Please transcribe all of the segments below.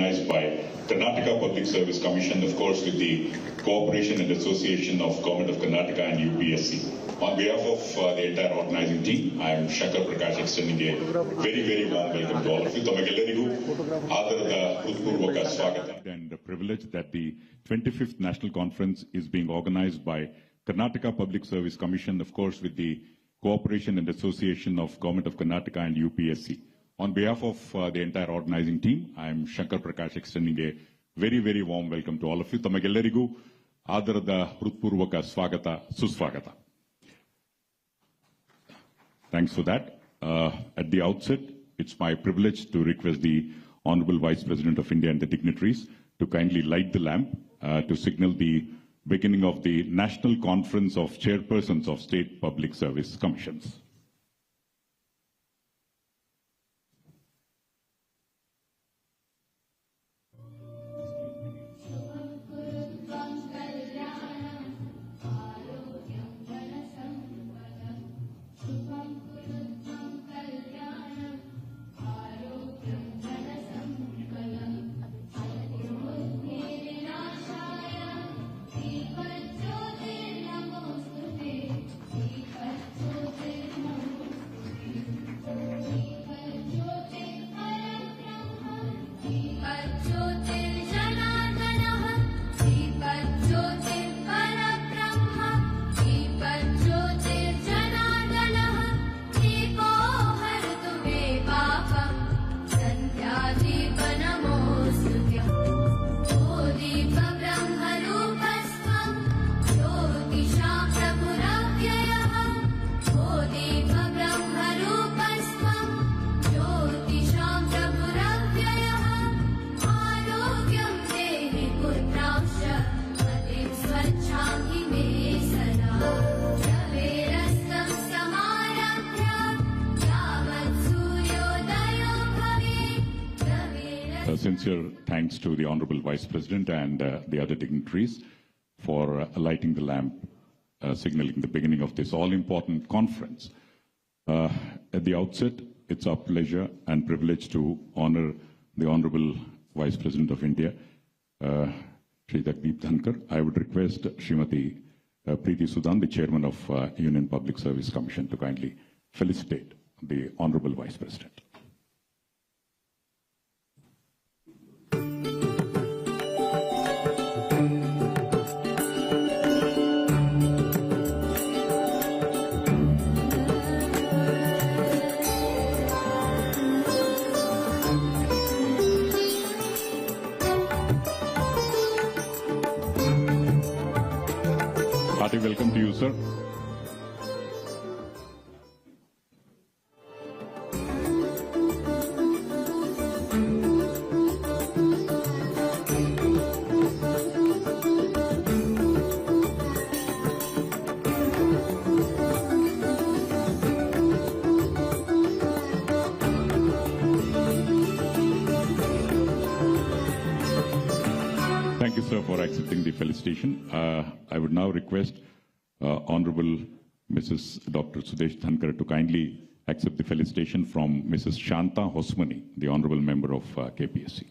organized by Karnataka Public Service Commission, of course, with the cooperation and association of Government of Karnataka and UPSC. On behalf of the entire organizing team, I am Shankar Prakash extending a very, very warm welcome to all of you. And the privilege that the 25th National Conference is being organized by Karnataka Public Service Commission, of course, with the cooperation and association of Government of Karnataka and UPSC. On behalf of the entire organizing team, I am Shankar Prakash extending a very, very warm welcome to all of you. ತಮಗೆಲ್ಲರಿಗೂ ಆದರದ ಹೃತ್ಪೂರ್ವಕ ಸ್ವಾಗತ ಸುಸ್ವಾಗತ. Thanks for that. At the outset, it's my privilege to request the Honorable Vice President of India and the dignitaries to kindly light the lamp to signal the beginning of the National Conference of Chairpersons of State Public Service Commissions. Sincere thanks to the Honorable Vice President and the other dignitaries for lighting the lamp, signaling the beginning of this all-important conference. At the outset, it's our pleasure and privilege to honor the Honorable Vice President of India, Shri Jagdeep Dhankhar. I would request Srimati Preeti Sudan, the Chairman of Union Public Service Commission, to kindly felicitate the Honorable Vice President. Hearty welcome to you, sir. Thank you, sir, for accepting the felicitation. I would now request Honorable Mrs. Dr. Sudesh Dhankhar to kindly accept the felicitation from Mrs. Shanta Hosmani, the Honorable Member of KPSC.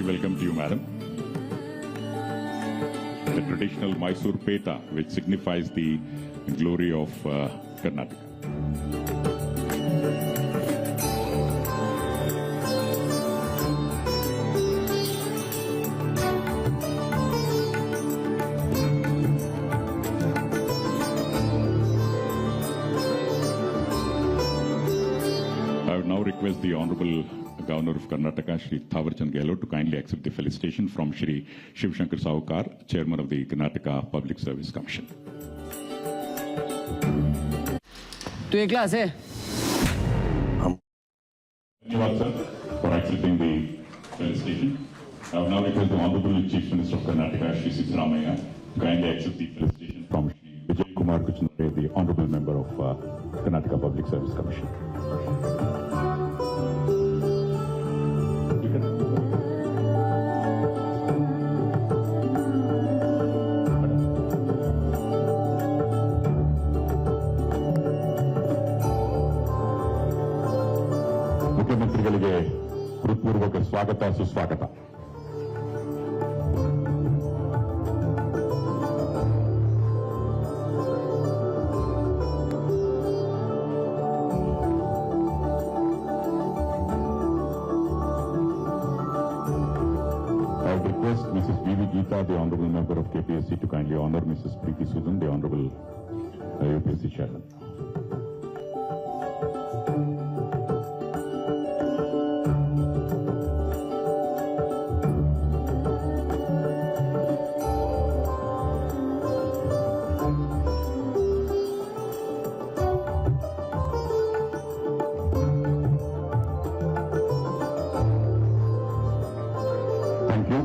Welcome to you, madam. The traditional Mysore Peta, which signifies the glory of Karnataka. I would now request the Honorable Governor of Karnataka, Shri Thawarchand Gehlot, to kindly accept the felicitation from Shri Shiv Shankar Sahukar, Chairman of the Karnataka Public Service Commission. तो एक class है Thank you, for accepting the felicitation. I will now request the Honorable Chief Minister of Karnataka, Shri Siddaramaiah, to kindly accept the felicitation from Shri Vijay Kumar Kuchinore, the Honorable Member of Karnataka Public Service Commission. ಮುಖ್ಯಮಂತ್ರಿಗಳಿಗೆ ಹೃತ್ಪೂರ್ವಕ ಸ್ವಾಗತ ಸುಸ್ವಾಗತ. I request Mrs. B.V. Geeta, the Honorable Member of KPSC, to kindly honor Mrs. Preeti Sudan, the Honorable UPSC Chairman. Thank you.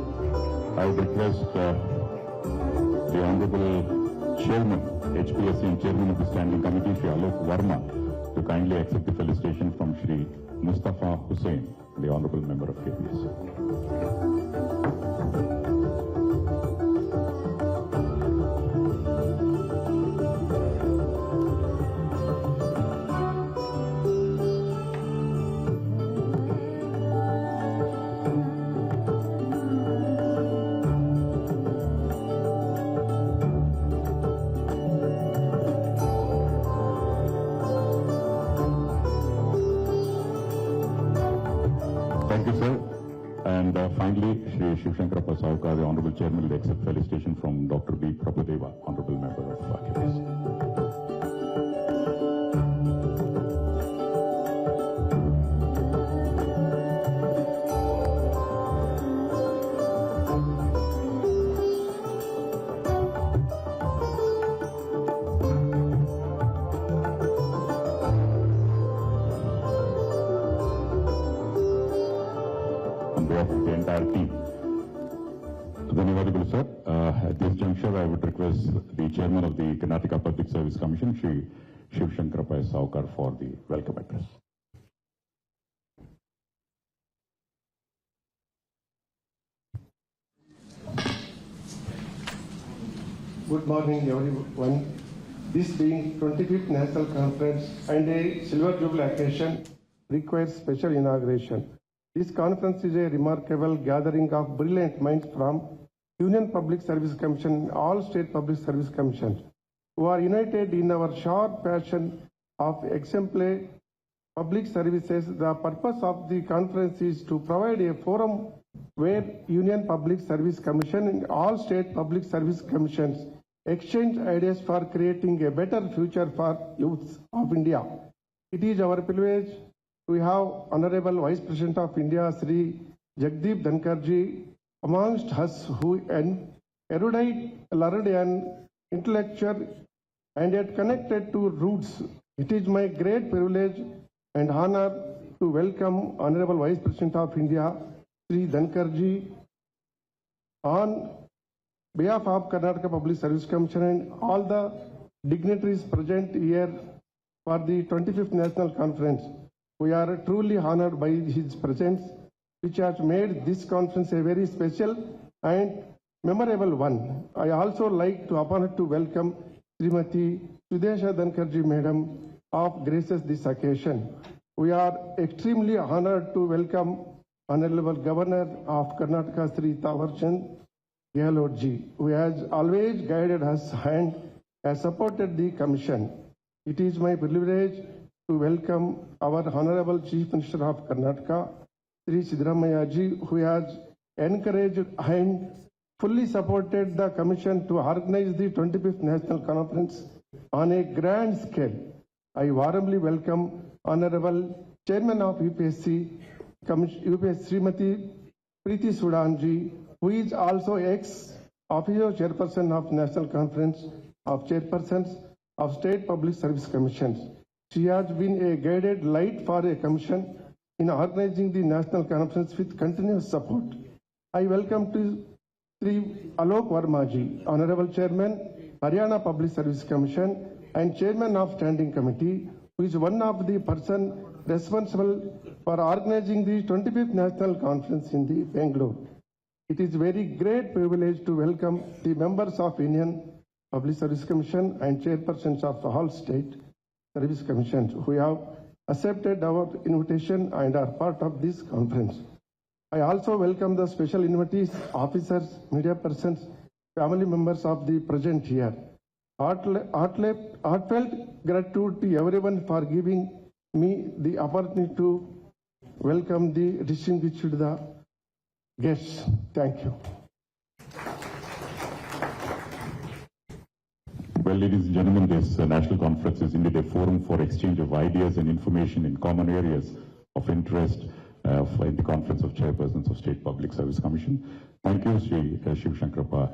I would request the Honorable Chairman, HPSC and Chairman of the Standing Committee, Shri Alok Verma, to kindly accept the felicitation from Shri Mustafa Hussain, the Honorable Member of KPSC. Thank you, sir. And finally, Shri Shiv Shankar Sahukar, the Honorable Chairman, will accept felicitation from Dr. B. Prabhudeva, Honorable Member of KPSC. On behalf of the entire team. Dhanyawad, sir. At this juncture, I would request the Chairman of the Karnataka Public Service Commission, Shri Shiv Shankar Sahukar, for the welcome address. Good morning, everyone. This being 25th National Conference and a Silver Jubilee occasion requires special inauguration. This conference is a remarkable gathering of brilliant minds from Union Public Service Commission and all state public service commissions who are united in our sharp passion of exemplary public services. The purpose of the conference is to provide a forum where Union Public Service Commission and all state public service commissions exchange ideas for creating a better future for youths of India. It is our privilege to have Honorable Vice President of India, Sri Jagdeep Dhankhar ji, amongst us, who an erudite, learned and intellectual and yet connected to roots. It is my great privilege and honor to welcome Honorable Vice President of India, Sri Dhankhar ji, on behalf of Karnataka Public Service Commission and all the dignitaries present here for the 25th National Conference. We are truly honored by his presence, which has made this conference a very special and memorable one. I also like to appoint to welcome Srimati Sudesha Dhankarji Madam of graces this occasion. We are extremely honored to welcome Honorable Governor of Karnataka, Sri Thawarchand Gehlot ji, who has always guided us and has supported the Commission. It is my privilege to welcome our Honorable Chief Minister of Karnataka, Sri Siddaramaiah ji, who has encouraged and fully supported the Commission to organize the 25th National Conference on a grand scale. I warmly welcome Honorable Chairman of UPSC, UPS Srimati Preeti Sudanji, who is also ex-officio chairperson of National Conference of Chairpersons of State Public Service Commissions. She has been a guided light for a commission in organizing the National Conference with continuous support. I welcome to Sri Alok Vermaji, Honorable Chairman, Haryana Public Service Commission and Chairman of Standing Committee, who is one of the persons responsible for organizing the 25th National Conference in the Bangalore. It is very great privilege to welcome the members of Indian Public Service Commission and chairpersons of all state service commissions who have accepted our invitation and are part of this conference. I also welcome the special invitees, officers, media persons, family members of the present here. Heartfelt gratitude to everyone for giving me the opportunity to welcome the distinguished guests. Thank you. Well, ladies and gentlemen, this national conference is indeed a forum for exchange of ideas and information in common areas of interest in the Conference of Chairpersons of State Public Service Commission. Thank you, Sri Shiv Shankarappa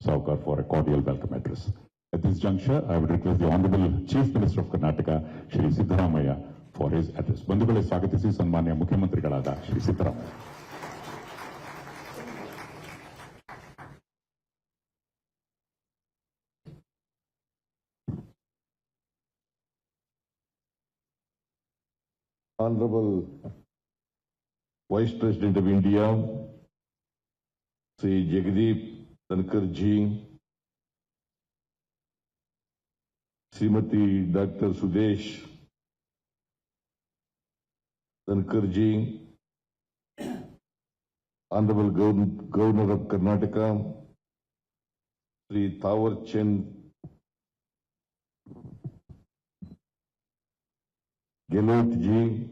Saukar, for a cordial welcome address. At this juncture, I would request the Honorable Chief Minister of Karnataka, Shri Siddaramaiah, for his address. ಬಂಧುಗಳೇ ಸ್ವಾಗತಿಸಿ ಸನ್ಮಾನ್ಯ ಮುಖ್ಯಮಂತ್ರಿಗಳಾದ Shri Siddaramaiah. Honorable Vice President of India, Sri Jagdeep Dhankhar ji, Srimati Dr. Sudesh Dhankhar ji, Honorable Governor of Karnataka, Sri Thawar Chand Gehlot ji,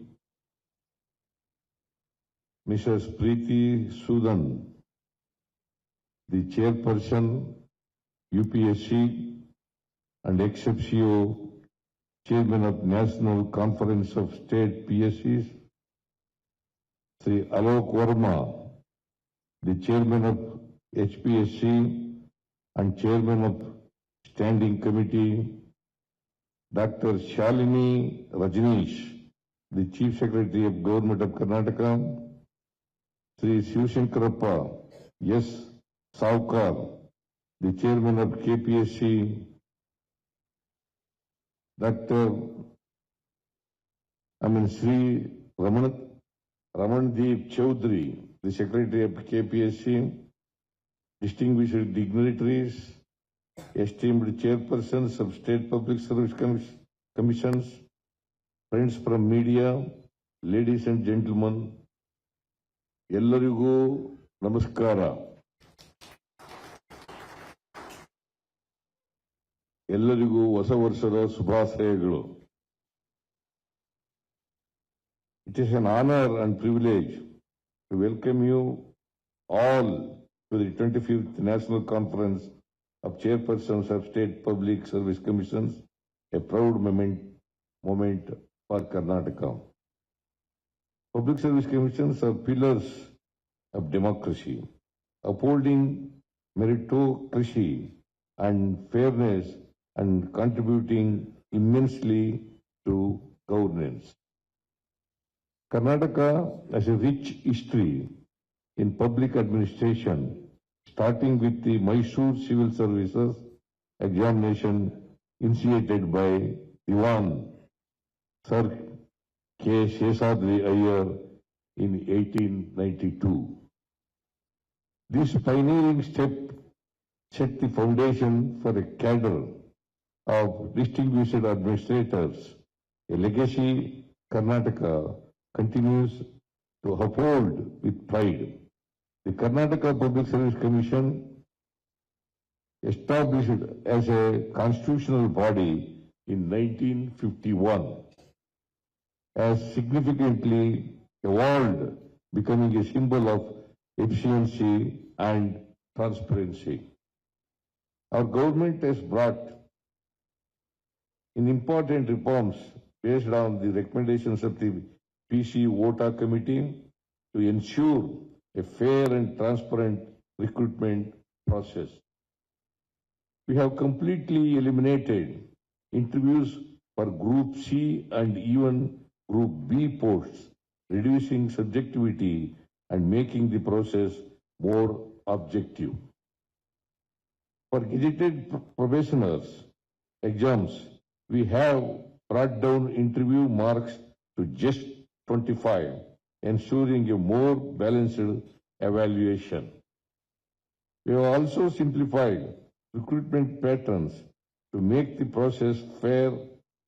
Mrs. Preeti Sudan, the Chairperson, UPSC and ex-officio Chairman of National Conference of State PSCs, Sri Alok Verma, the Chairman of HPSC and Chairman of Standing Committee, Dr. Shalini Rajneesh, the Chief Secretary of Government of Karnataka, Sri Shiv Shankarappa S. Saukar, the Chairman of KPSC, Sri Ramandeep Chaudhary, the Secretary of KPSC, distinguished dignitaries, esteemed chairpersons of State Public Service Commissions, friends from media, ladies and gentlemen, ಎಲ್ಲರಿಗೂ ನಮಸ್ಕಾರ. ಎಲ್ಲರಿಗೂ ಹೊಸ ವರ್ಷದ ಶುಭಾಶಯಗಳು. It is an honor and privilege to welcome you all to the 25th National Conference of Chairpersons of State Public Service Commissions, a proud moment for Karnataka. Public Service Commissions are pillars of democracy, upholding meritocracy and fairness and contributing immensely to governance. Karnataka has a rich history in public administration, starting with the Mysore Civil Services examination initiated by Diwan Sir K. Shesadri Iyer in 1892. This pioneering step set the foundation for a cadre of distinguished administrators, a legacy Karnataka continues to uphold with pride. The Karnataka Public Service Commission, established as a constitutional body in 1951, has significantly evolved, becoming a symbol of efficiency and transparency. Our government has brought in important reforms based on the recommendations of the PC Vota Committee to ensure a fair and transparent recruitment process. We have completely eliminated interviews for Group C and even Group B posts, reducing subjectivity and making the process more objective. For gazetted probationers exams, we have brought down interview marks to just 25, ensuring a more balanced evaluation. We have also simplified recruitment patterns to make the process fair,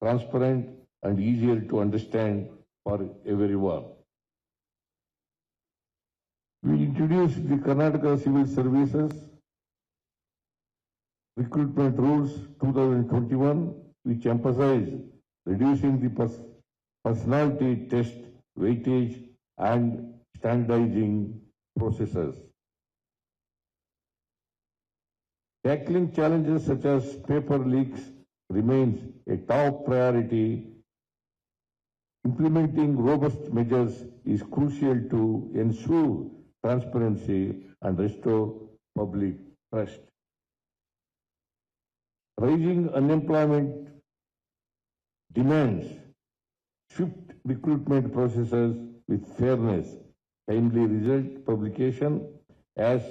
transparent, and easier to understand for everyone. We introduced the Karnataka Civil Services Recruitment Rules 2021, which emphasize reducing the personality test weightage and standardizing processes. Tackling challenges such as paper leaks remains a top priority. Implementing robust measures is crucial to ensure transparency and restore public trust. Rising unemployment demands swift recruitment processes with fairness, timely result publication as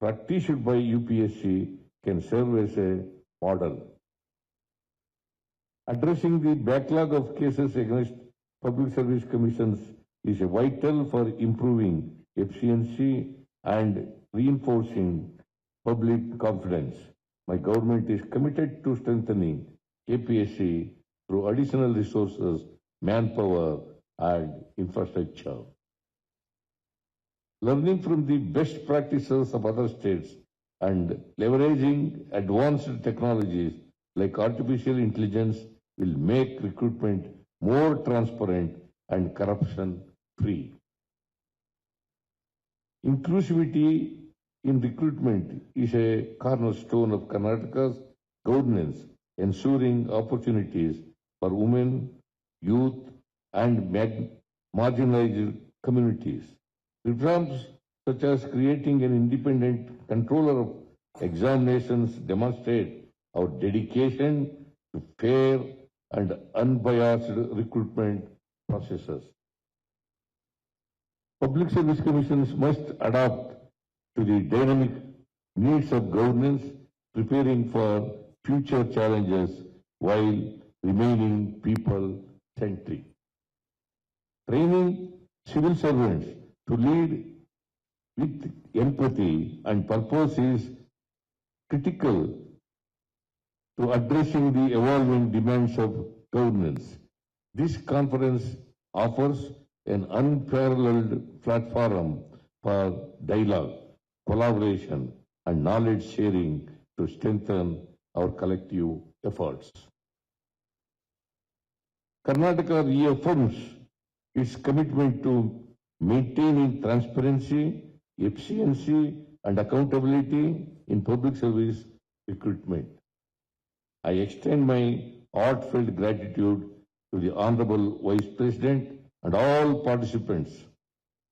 practiced by UPSC can serve as a model. Addressing the backlog of cases against public service commissions is vital for improving efficiency and reinforcing public confidence. My government is committed to strengthening APSC through additional resources, manpower, and infrastructure. Learning from the best practices of other states and leveraging advanced technologies like artificial intelligence will make recruitment more transparent and corruption-free. Inclusivity in recruitment is a cornerstone of Karnataka's governance, ensuring opportunities for women, youth, and marginalized communities. Reforms such as creating an independent controller of examinations demonstrate our dedication to fair and unbiased recruitment processes. Public service commissions must adapt to the dynamic needs of governance, preparing for future challenges while remaining people-centric. Training civil servants to lead with empathy and purpose is critical to addressing the evolving demands of governance. This conference offers an unparalleled platform for dialogue, collaboration, and knowledge sharing to strengthen our collective efforts. Karnataka reaffirms its commitment to maintaining transparency, efficiency, and accountability in public service recruitment. I extend my heartfelt gratitude to the Honorable Vice President and all participants.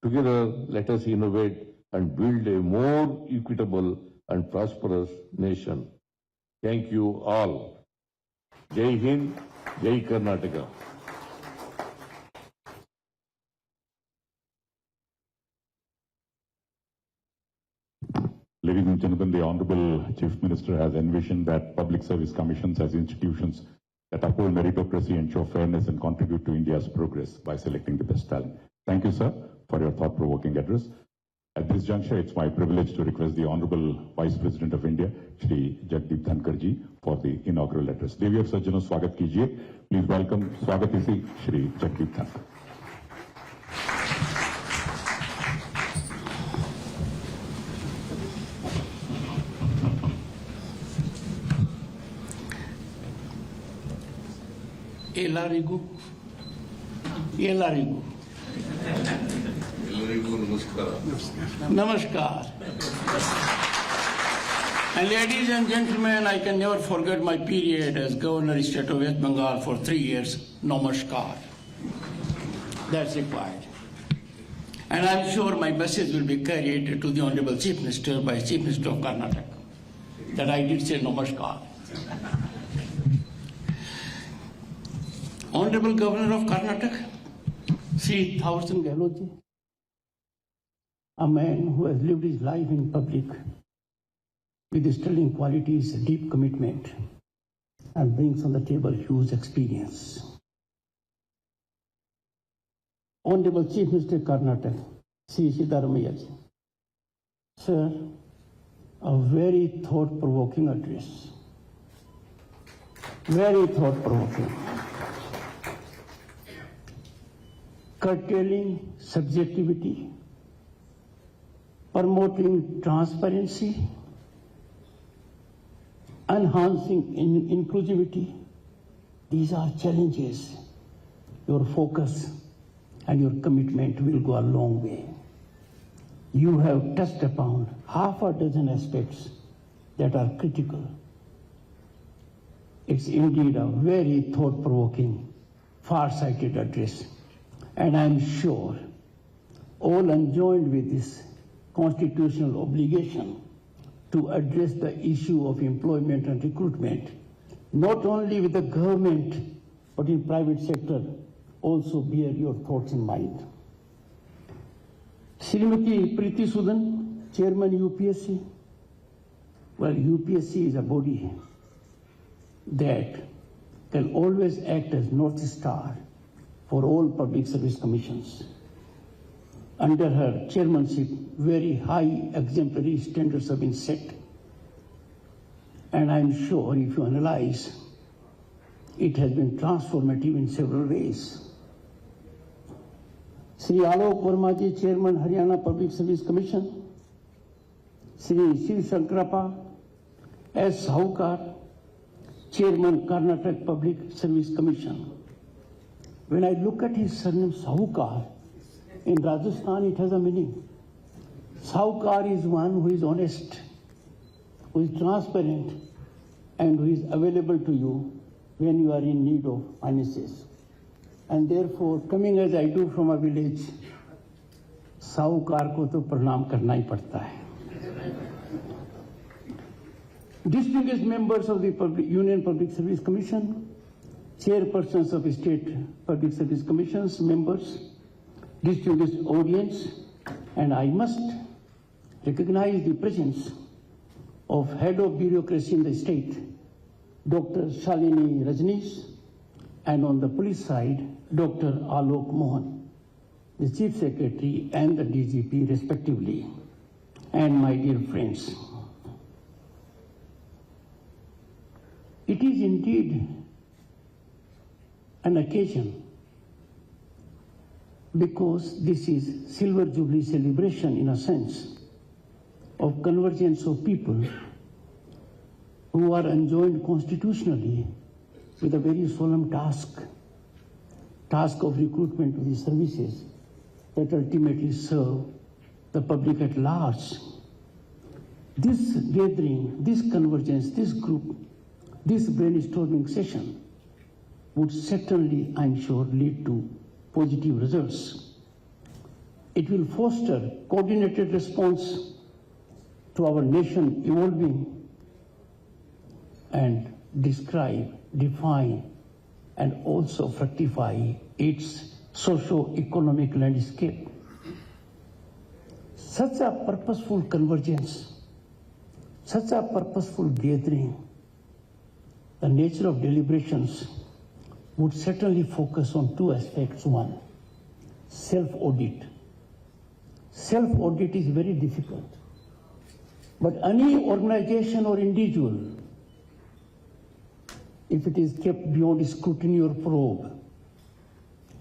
Together, let us innovate and build a more equitable and prosperous nation. Thank you all. Jai Hind, Jai Karnataka. Ladies and gentlemen, the Honorable Chief Minister has envisioned that public service commissions as institutions that uphold meritocracy, ensure fairness, and contribute to India's progress by selecting the best talent. Thank you, sir, for your thought-provoking address. At this juncture, it's my privilege to request the Honorable Vice President of India, Shri Jagdeep Dhankhar ji, for the inaugural address. Devi और सज्जनों स्वागत कीजिए. Please welcome स्वागत Shri Jagdeep Dhankhar. ಎಲ್ಲರಿಗೂ Namaskar. And ladies and gentlemen, I can never forget my period as Governor State of West Bengal for 3 years. Namaskar. That's required. And I'm sure my message will be carried to the Honorable Chief Minister by Chief Minister of Karnataka, that I did say namaskar. Honorable Governor of Karnataka, Sri Thawarchand Gehlot, a man who has lived his life in public with sterling qualities, deep commitment, and brings on the table huge experience. Honorable Chief Minister Karnataka, Sri Siddaramaiah ji. Sir, a very thought-provoking address. Very thought-provoking. Curtailing subjectivity, promoting transparency, enhancing inclusivity. These are challenges. Your focus and your commitment will go a long way. You have touched upon half a dozen aspects that are critical. It's indeed a very thought-provoking, far-sighted address. And I'm sure all enjoined with this constitutional obligation to address the issue of employment and recruitment, not only with the government, but in private sector, also bear your thoughts in mind. Srimati Preeti Sudan, Chairman UPSC. Well, UPSC is a body that can always act as North Star for all public service commissions. Under her chairmanship, very high exemplary standards have been set. And I'm sure if you analyze, it has been transformative in several ways. Sri Alok Verma ji, Chairman Haryana Public Service Commission. Sri Shiv Shankarappa S. Sahukar, Chairman Karnataka Public Service Commission. When I look at his surname Sahukar, in Rajasthan it has a meaning. Sahukar is one who is honest, who is transparent, and who is available to you when you are in need of finances. And therefore, coming as I do from a village, Sahukar ko to pranam karna hi padta hai. Distinguished members of the Union Public Service Commission, Chairpersons of State Public Service Commissions, members, distinguished audience, and I must recognize the presence of Head of Bureaucracy in the state, Dr. Shalini Rajneesh, and on the police side, Dr. Alok Mohan, the Chief Secretary and the DGP respectively, and my dear friends. It is indeed an occasion because this is Silver Jubilee celebration in a sense of convergence of people who are enjoined constitutionally with a very solemn task of recruitment to the services that ultimately serve the public at large. This gathering, this convergence, this group, this brainstorming session would certainly, I'm sure, lead to positive results. It will foster coordinated response to our nation evolving and describe, define, and also fructify its socio-economic landscape. Such a purposeful convergence, such a purposeful gathering, the nature of deliberations would certainly focus on two aspects. One, self-audit. Self-audit is very difficult. But any organization or individual, if it is kept beyond scrutiny or probe,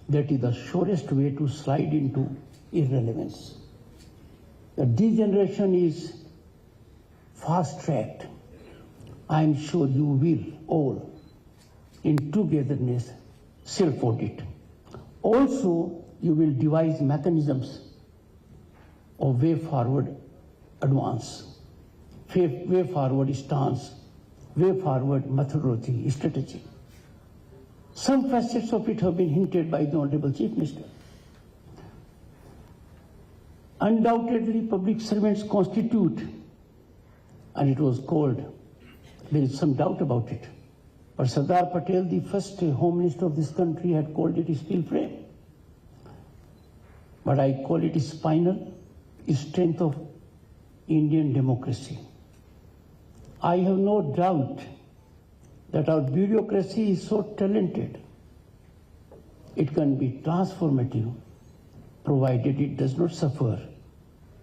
that is the surest way to slide into irrelevance. The degeneration is fast-tracked. I am sure you will all, in togetherness, self-audit. Also, you will devise mechanisms of way forward advance, way forward stance, way forward methodology, strategy. Some facets of it have been hinted by the Honorable Chief Minister. Undoubtedly, public servants constitute, and it was called, there is some doubt about it, but Sardar Patel, the first Home Minister of this country, had called it a steel frame. But I call it a spinal strength of Indian democracy. I have no doubt that our bureaucracy is so talented, it can be transformative, provided it does not suffer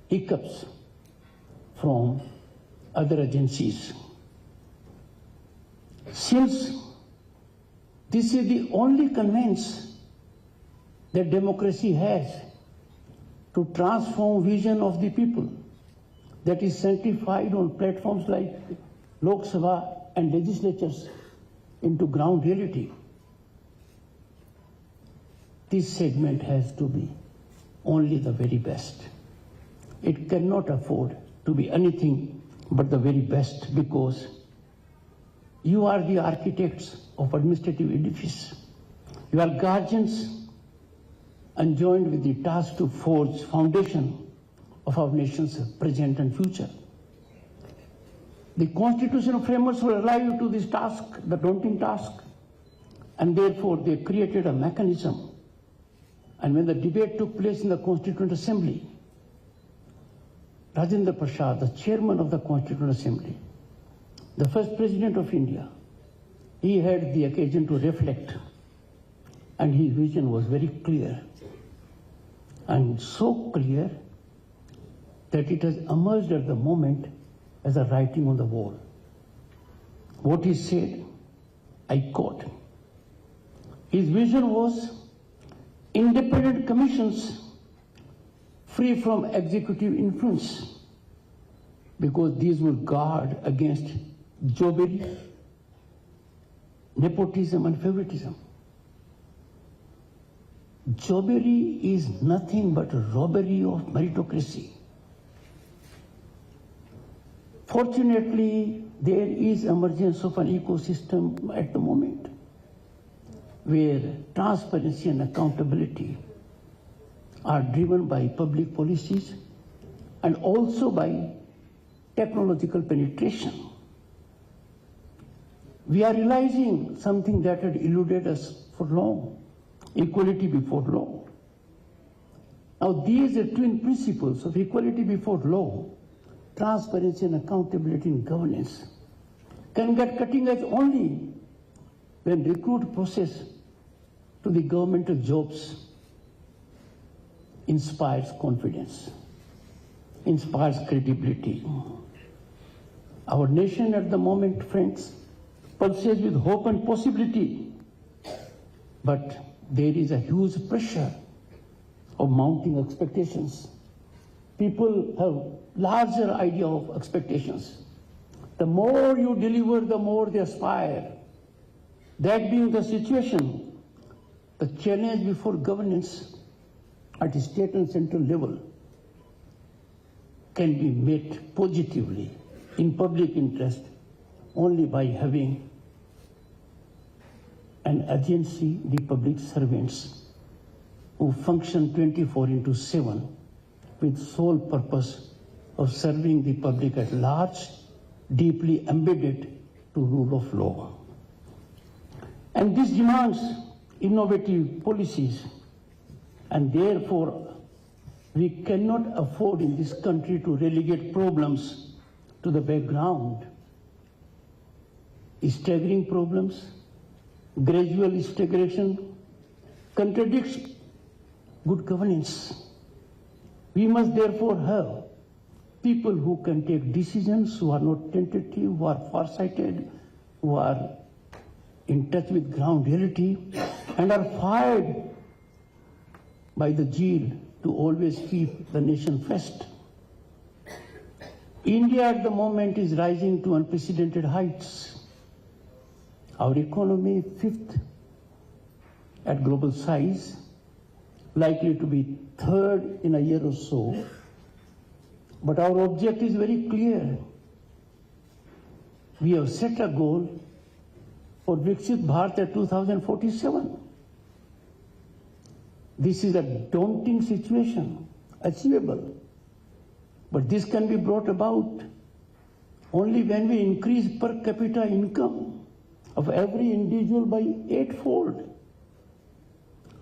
hiccups from other agencies. Since this is the only conveyance that democracy has to transform vision of the people, that is sanctified on platforms like Lok Sabha and legislatures into ground reality, this segment has to be only the very best. It cannot afford to be anything but the very best, because you are the architects of administrative edifice. You are guardians enjoined with the task to forge foundation of our nation's present and future. The constitutional framers will allow you to this task, the daunting task, and therefore they created a mechanism. And when the debate took place in the Constituent Assembly, Rajendra Prasad, the chairman of the Constituent Assembly, the first president of India, he had the occasion to reflect, and his vision was very clear, and so clear that it has emerged at the moment as a writing on the wall. What he said, I quote, his vision was independent commissions free from executive influence, because these will guard against jobbery, nepotism and favoritism. Jobbery is nothing but a robbery of meritocracy. Fortunately, there is emergence of an ecosystem at the moment where transparency and accountability are driven by public policies and also by technological penetration. We are realizing something that had eluded us for long: equality before law. Now, these are twin principles of equality before law, transparency and accountability in governance, can get cutting edge only when recruit process to the governmental jobs inspires confidence, inspires credibility. Our nation at the moment, friends, pulses with hope and possibility, but there is a huge pressure of mounting expectations. People have larger idea of expectations. The more you deliver, the more they aspire. That being the situation, the challenge before governance at the state and central level can be met positively in public interest only by having an agency, the public servants, who function 24/7 with sole purpose of serving the public at large, deeply embedded to rule of law. And this demands innovative policies, and therefore we cannot afford in this country to relegate problems to the background. Staggering problems, gradual stagnation contradicts good governance. We must therefore have people who can take decisions, who are not tentative, who are far-sighted, who are in touch with ground reality, and are fired by the zeal to always keep the nation first. India at the moment is rising to unprecedented heights. Our economy, fifth at global size, likely to be third in a year or so. But our objective is very clear. We have set a goal for Viksit Bharat at 2047. This is a daunting situation, achievable. But this can be brought about only when we increase per capita income of every individual by 8-fold.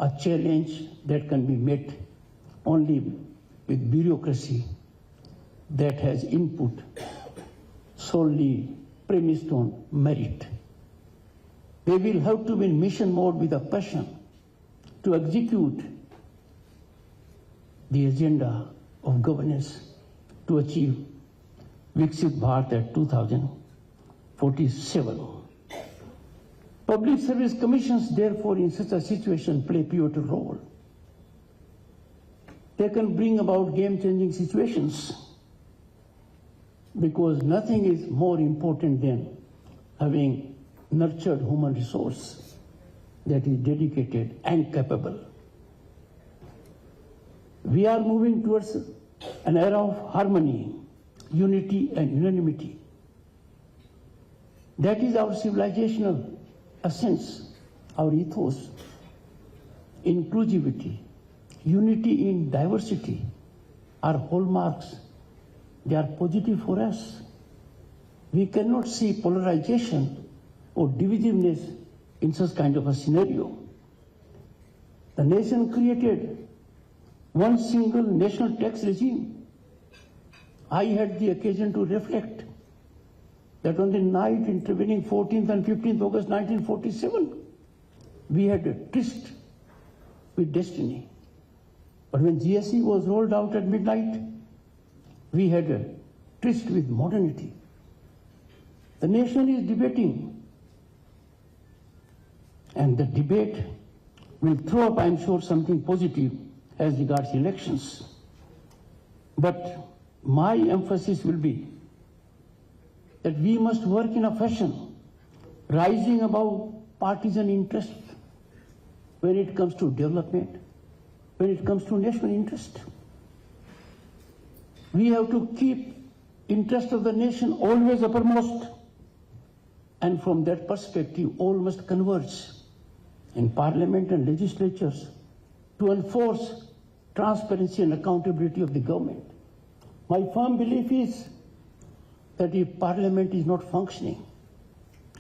A challenge that can be met only with bureaucracy that has input solely premised on merit. They will have to be in mission mode with a passion to execute the agenda of governance to achieve Viksit Bharat at 2047. Public service commissions, therefore, in such a situation play a pivotal role. They can bring about game-changing situations because nothing is more important than having nurtured human resource that is dedicated and capable. We are moving towards an era of harmony, unity and unanimity. That is our civilizational essence, our ethos. Inclusivity, unity in diversity are hallmarks. They are positive for us. We cannot see polarization or divisiveness in such kind of a scenario. The nation created one single national tax regime. I had the occasion to reflect that on the night intervening 14th and 15th August 1947, we had a tryst with destiny. But when GSE was rolled out at midnight, we had a tryst with modernity. The nation is debating, and the debate will throw up, I'm sure, something positive as regards elections. But my emphasis will be that we must work in a fashion rising above partisan interest when it comes to development, when it comes to national interest. We have to keep interest of the nation always uppermost, and from that perspective, all must converge in Parliament and legislatures to enforce transparency and accountability of the government. My firm belief is that if Parliament is not functioning,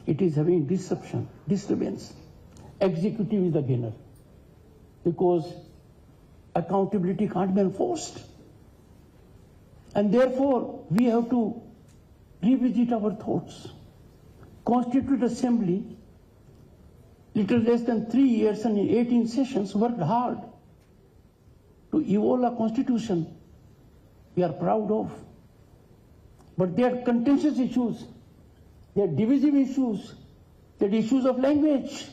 it is having disturbance. Executive is the gainer, because accountability can't be enforced. And therefore, we have to revisit our thoughts. Constituent Assembly, little less than 3 years and in 18 sessions, worked hard to evolve a constitution we are proud of. But they are contentious issues, they are divisive issues, they are issues of language.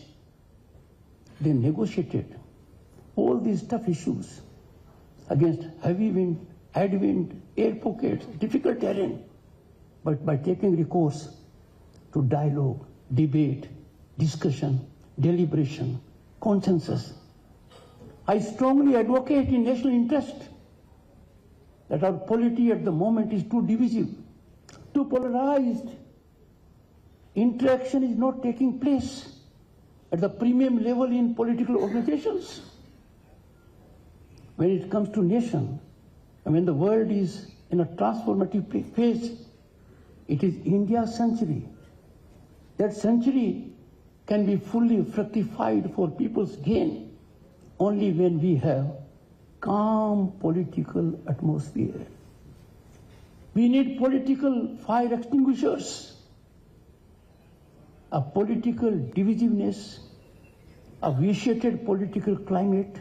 They negotiated all these tough issues against heavy wind, headwind, air pockets, difficult terrain, but by taking recourse to dialogue, debate, discussion, deliberation, consensus. I strongly advocate in national interest that our polity at the moment is too divisive, too polarized. Interaction is not taking place at the premium level in political organizations. When it comes to nation, and when the world is in a transformative phase, it is India's century. That century can be fully fructified for people's gain only when we have calm political atmosphere. We need political fire extinguishers. A political divisiveness, a vitiated political climate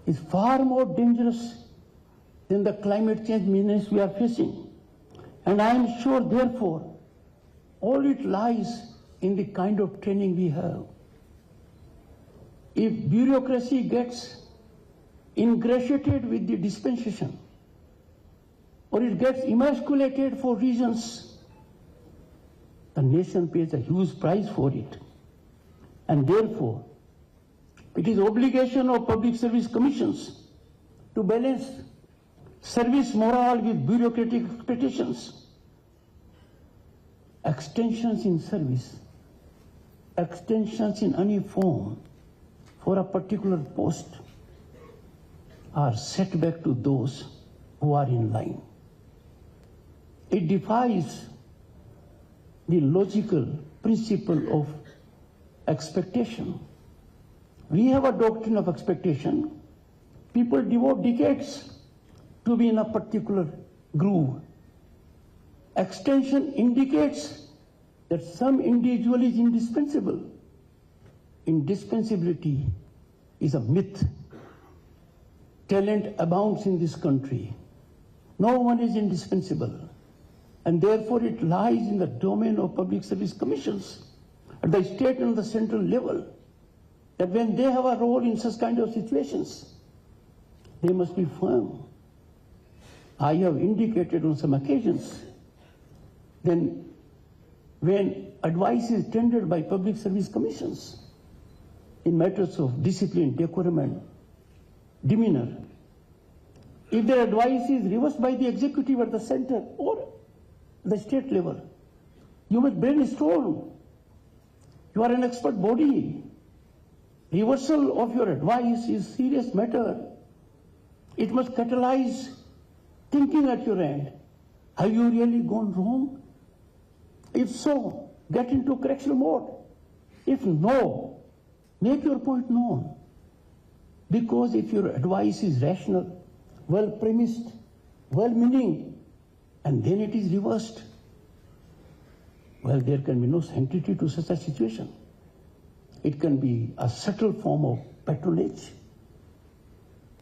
is far more dangerous than the climate change menace we are facing. And I am sure, therefore, all it lies in the kind of training we have. If bureaucracy gets ingratiated with the dispensation, or it gets emasculated for reasons, the nation pays a huge price for it. And therefore, it is obligation of public service commissions to balance service morale with bureaucratic expectations. Extensions in service, extensions in any form for a particular post are setback to those who are in line. It defies the logical principle of expectation. We have a doctrine of expectation. People devote decades to be in a particular groove. Extension indicates that some individual is indispensable. Indispensability is a myth. Talent abounds in this country. No one is indispensable. And therefore it lies in the domain of public service commissions at the state and the central level that when they have a role in such kind of situations, they must be firm. I have indicated on some occasions, then when advice is tendered by public service commissions in matters of discipline, decorum and demeanor, if their advice is reversed by the executive at the center or the state level, you must brainstorm. You are an expert body. Reversal of your advice is a serious matter. It must catalyze thinking at your end. Have you really gone wrong? If so, get into correctional mode. If no, make your point known. Because if your advice is rational, well premised, well meaning, and then it is reversed, well, there can be no sanctity to such a situation. It can be a subtle form of patronage,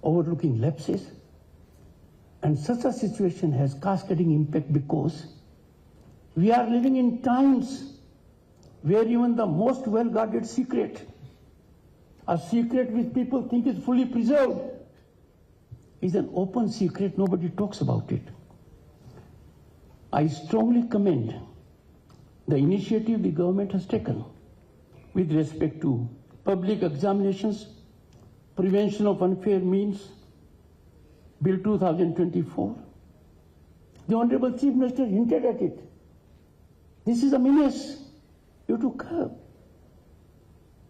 overlooking lapses, and such a situation has cascading impact because we are living in times where even the most well-guarded secret, a secret which people think is fully preserved, is an open secret. Nobody talks about it. I strongly commend the initiative the government has taken with respect to public examinations, prevention of unfair means, Bill 2024. The Honorable Chief Minister hinted at it. This is a menace you have to curb.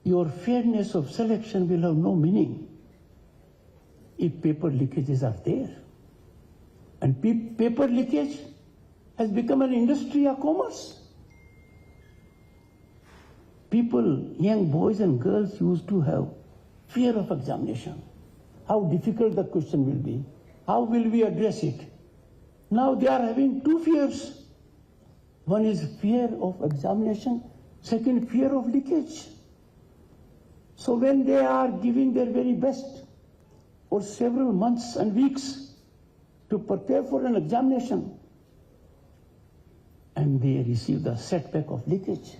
Your fairness of selection will have no meaning if paper leakages are there. And paper leakage has become an industry, a commerce. People, young boys and girls, used to have fear of examination. How difficult the question will be. How will we address it? Now they are having two fears. One is fear of examination, second, fear of leakage. So when they are giving their very best for several months and weeks to prepare for an examination, and they receive the setback of leakage,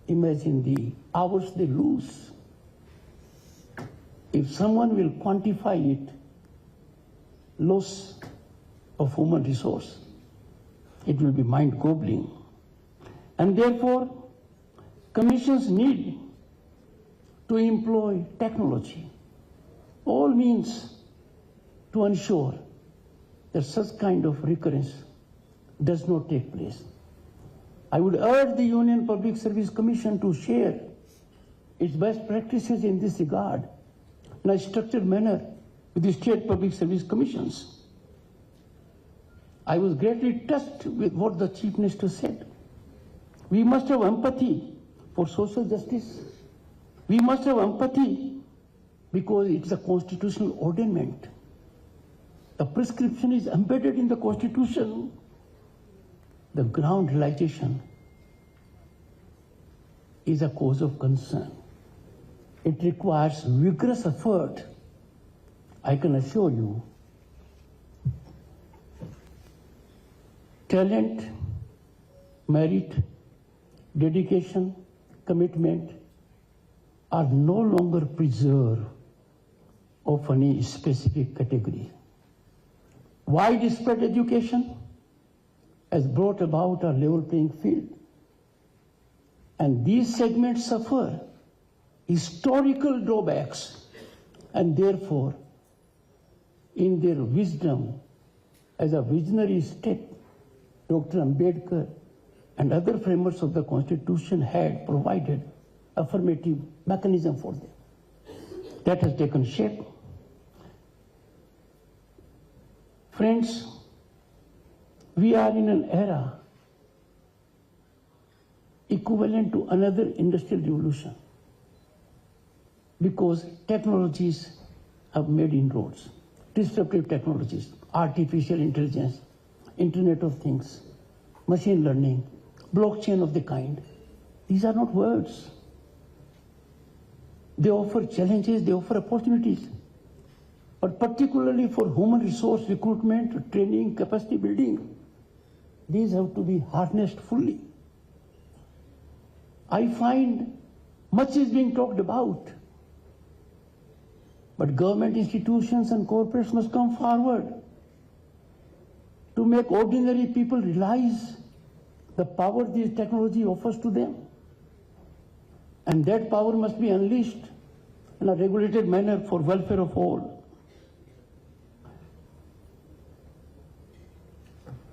imagine the hours they lose. If someone will quantify it, loss of human resource, it will be mind-boggling. And therefore, commissions need to employ technology, all means to ensure that such kind of recurrence does not take place. I would urge the Union Public Service Commission to share its best practices in this regard in a structured manner with the state public service commissions. I was greatly touched with what the Chief Minister said. We must have empathy for social justice. We must have empathy because it is a constitutional ordainment. The prescription is embedded in the Constitution. The ground realization is a cause of concern. It requires vigorous effort. I can assure you, talent, merit, dedication, commitment are no longer preserved of any specific category. Widespread education has brought about a level playing field. And these segments suffer historical drawbacks, and therefore, in their wisdom, as a visionary step, Dr. Ambedkar and other framers of the Constitution had provided affirmative mechanism for them. That has taken shape. Friends, we are in an era equivalent to another industrial revolution because technologies have made inroads, disruptive technologies, artificial intelligence, Internet of Things, machine learning, blockchain of the kind. These are not words. They offer challenges, they offer opportunities. But particularly for human resource recruitment, training, capacity building, these have to be harnessed fully. I find much is being talked about, but government institutions and corporates must come forward to make ordinary people realize the power this technology offers to them. And that power must be unleashed in a regulated manner for welfare of all.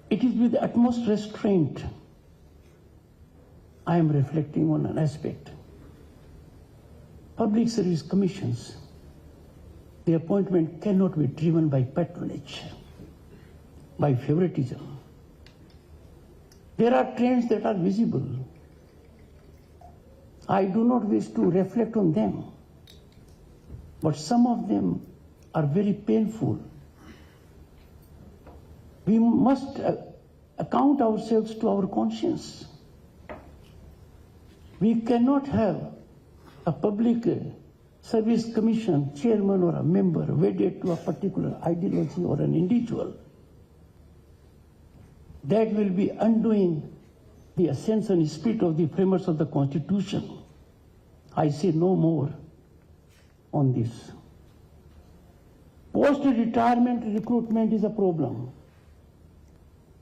It is with utmost restraint I am reflecting on an aspect. Public service commissions, the appointment cannot be driven by patronage, by favoritism. There are trends that are visible. I do not wish to reflect on them, but some of them are very painful. We must account ourselves to our conscience. We cannot have a public service commission chairman or a member wedded to a particular ideology or an individual. That will be undoing the essence and spirit of the framers of the Constitution. I say no more on this. Post-retirement recruitment is a problem.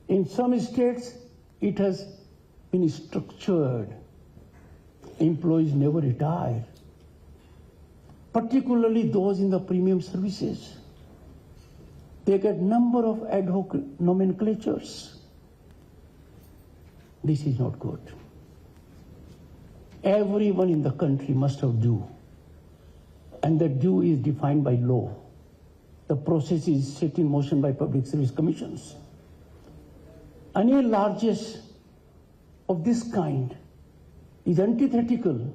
In some states, it has been structured. Employees never retire, particularly those in the premium services. They get number of ad hoc nomenclatures. This is not good. Everyone in the country must have due, and the due is defined by law. The process is set in motion by public service commissions. Any largesse of this kind is antithetical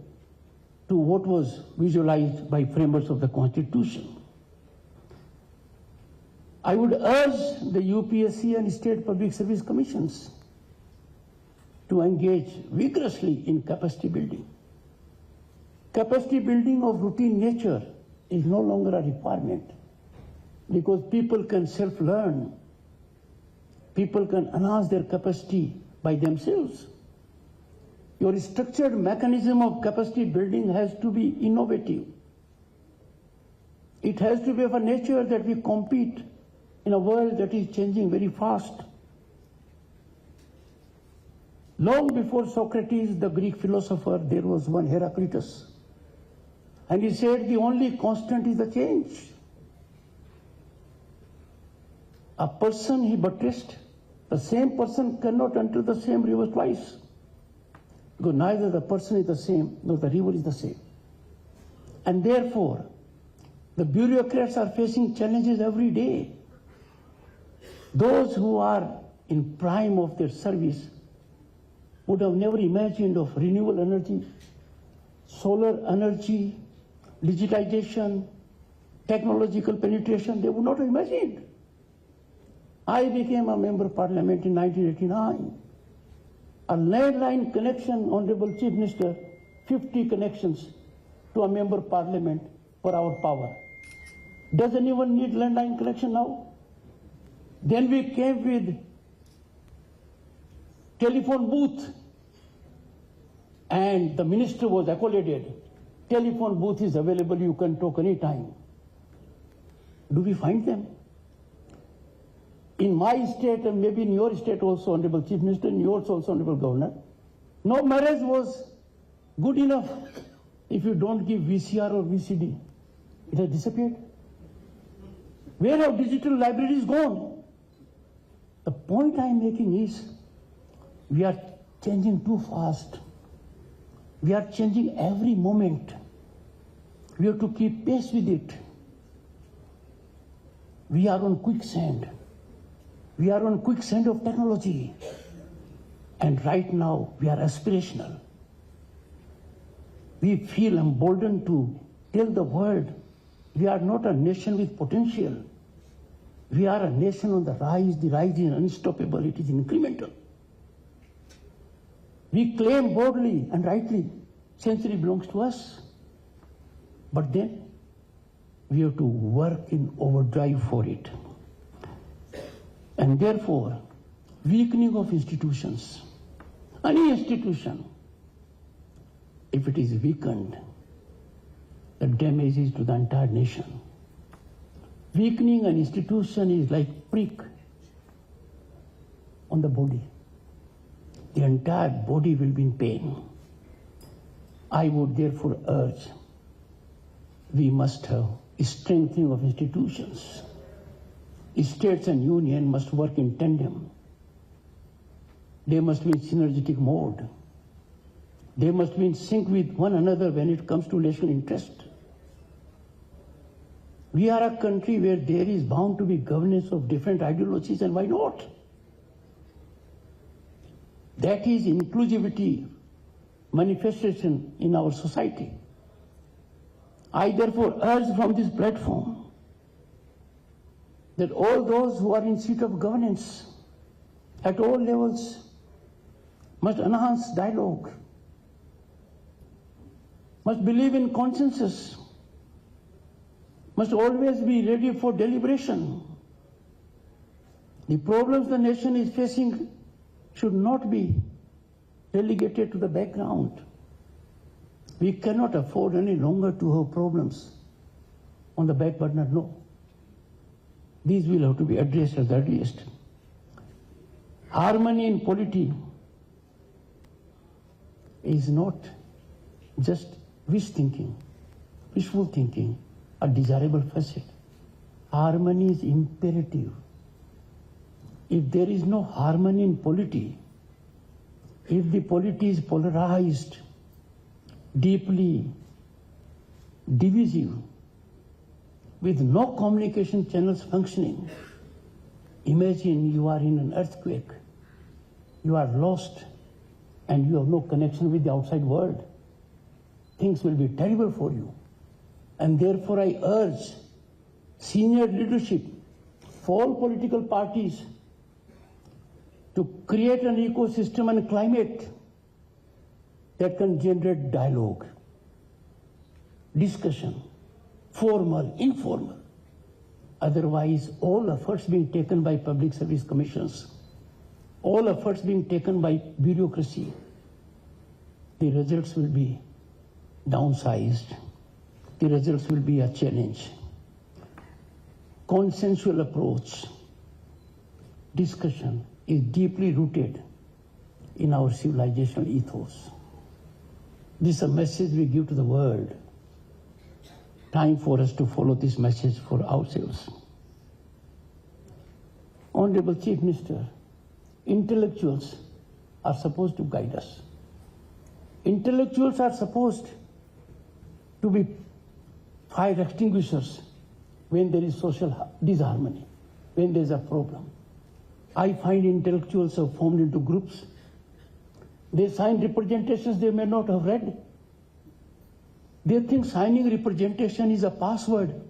to what was visualized by framers of the Constitution. I would urge the UPSC and state public service commissions to engage vigorously in capacity building. Capacity building of routine nature is no longer a requirement because people can self-learn. People can enhance their capacity by themselves. Your structured mechanism of capacity building has to be innovative. It has to be of a nature that we compete in a world that is changing very fast. Long before Socrates, the Greek philosopher, there was one Heraclitus. And he said the only constant is the change. A person he buttressed, the same person cannot enter the same river twice. Because neither the person is the same, nor the river is the same. And therefore, the bureaucrats are facing challenges every day. Those who are in prime of their service would have never imagined of renewable energy, solar energy, digitization, technological penetration. They would not have imagined. I became a member of Parliament in 1989. A landline connection, Honorable Chief Minister, 50 connections to a member of Parliament for our power. Does anyone need landline connection now? Then we came with telephone booth, and the minister was accolated. Telephone booth is available, you can talk anytime. Do we find them? In my state, and maybe in your state also, Honorable Chief Minister, in yours also, Honorable Governor, no marriage was good enough if you don't give VCR or VCD. It has disappeared. Where have digital libraries gone? The point I am making is, we are changing too fast. We are changing every moment. We have to keep pace with it. We are on quicksand. We are on quicksand of technology. And right now, we are aspirational. We feel emboldened to tell the world we are not a nation with potential. We are a nation on the rise. The rise is unstoppable. It is incremental. We claim boldly and rightly, century belongs to us. But then, we have to work in overdrive for it. And therefore, weakening of institutions, any institution, if it is weakened, the damage is to the entire nation. Weakening an institution is like prick on the body. The entire body will be in pain. I would therefore urge, we must have a strengthening of institutions. States and union must work in tandem. They must be in synergetic mode. They must be in sync with one another when it comes to national interest. We are a country where there is bound to be governance of different ideologies, and why not? That is inclusivity manifestation in our society. I therefore urge from this platform that all those who are in seat of governance at all levels must enhance dialogue, must believe in consensus, must always be ready for deliberation. The problems the nation is facing should not be relegated to the background. We cannot afford any longer to have problems on the back burner, no. These will have to be addressed at the earliest. Harmony in polity is not just wishful thinking, a desirable facet. Harmony is imperative. If there is no harmony in polity, if the polity is polarized, deeply divisive, with no communication channels functioning, imagine you are in an earthquake, you are lost, and you have no connection with the outside world. Things will be terrible for you. And therefore I urge senior leadership for all political parties to create an ecosystem and climate that can generate dialogue, discussion, formal, informal. Otherwise, all efforts being taken by public service commissions, all efforts being taken by bureaucracy, the results will be downsized. The results will be a challenge. Consensual approach, discussion is deeply rooted in our civilizational ethos. This is a message we give to the world. Time for us to follow this message for ourselves. Honorable Chief Minister, intellectuals are supposed to guide us. Intellectuals are supposed to be fire extinguishers when there is social disharmony, when there is a problem. I find intellectuals have formed into groups. They sign representations they may not have read. They think signing representation is a password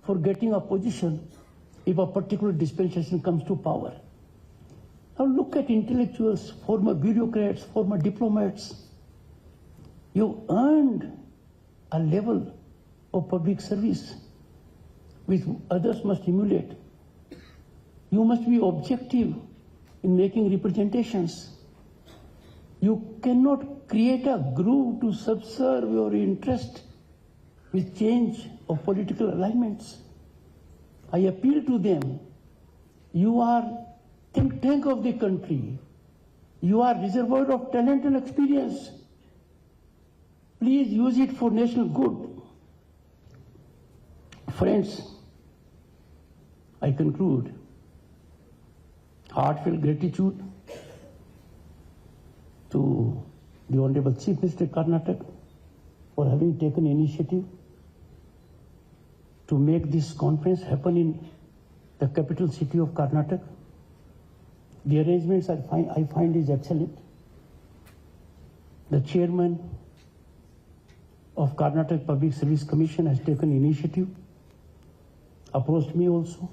for getting a position if a particular dispensation comes to power. Now look at intellectuals, former bureaucrats, former diplomats. You earned a level of public service which others must emulate. You must be objective in making representations. You cannot create a groove to subserve your interest with change of political alignments. I appeal to them. You are think tank of the country. You are reservoir of talent and experience. Please use it for national good. Friends, I conclude. Heartfelt gratitude to the Honorable Chief Minister Karnataka for having taken initiative to make this conference happen in the capital city of Karnataka. The arrangements I find is excellent. The chairman of Karnataka Public Service Commission has taken initiative, approached me also,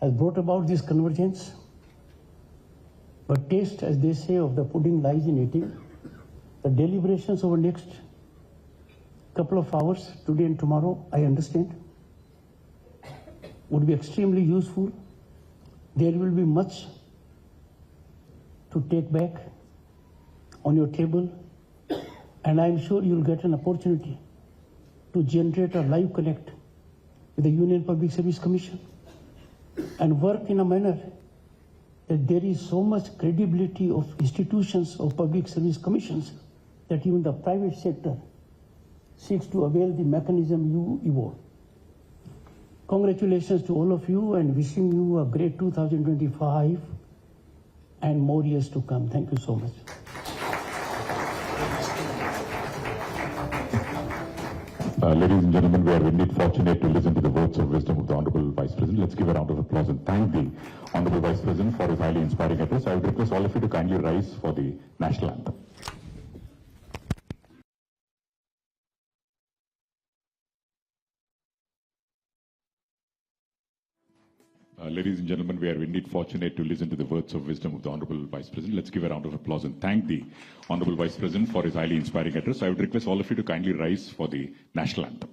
has brought about this convergence. But taste, as they say, of the pudding lies in eating. The deliberations over next couple of hours, today and tomorrow, I understand, would be extremely useful. There will be much to take back on your table, and I'm sure you'll get an opportunity to generate a live connect with the Union Public Service Commission and work in a manner that there is so much credibility of institutions of public service commissions that even the private sector seeks to avail the mechanism you evolve. Congratulations to all of you and wishing you a great 2025 and more years to come. Thank you so much. Ladies and gentlemen, we are indeed fortunate to listen to the words of wisdom of the Honorable Vice President. Let's give a round of applause and thank the Honorable Vice President for his highly inspiring address. I would request all of you to kindly rise for the national anthem. Ladies and gentlemen, we are indeed fortunate to listen to the words of wisdom of the Honorable Vice President. Let's give a round of applause and thank the Honorable Vice President for his highly inspiring address. I would request all of you to kindly rise for the national anthem.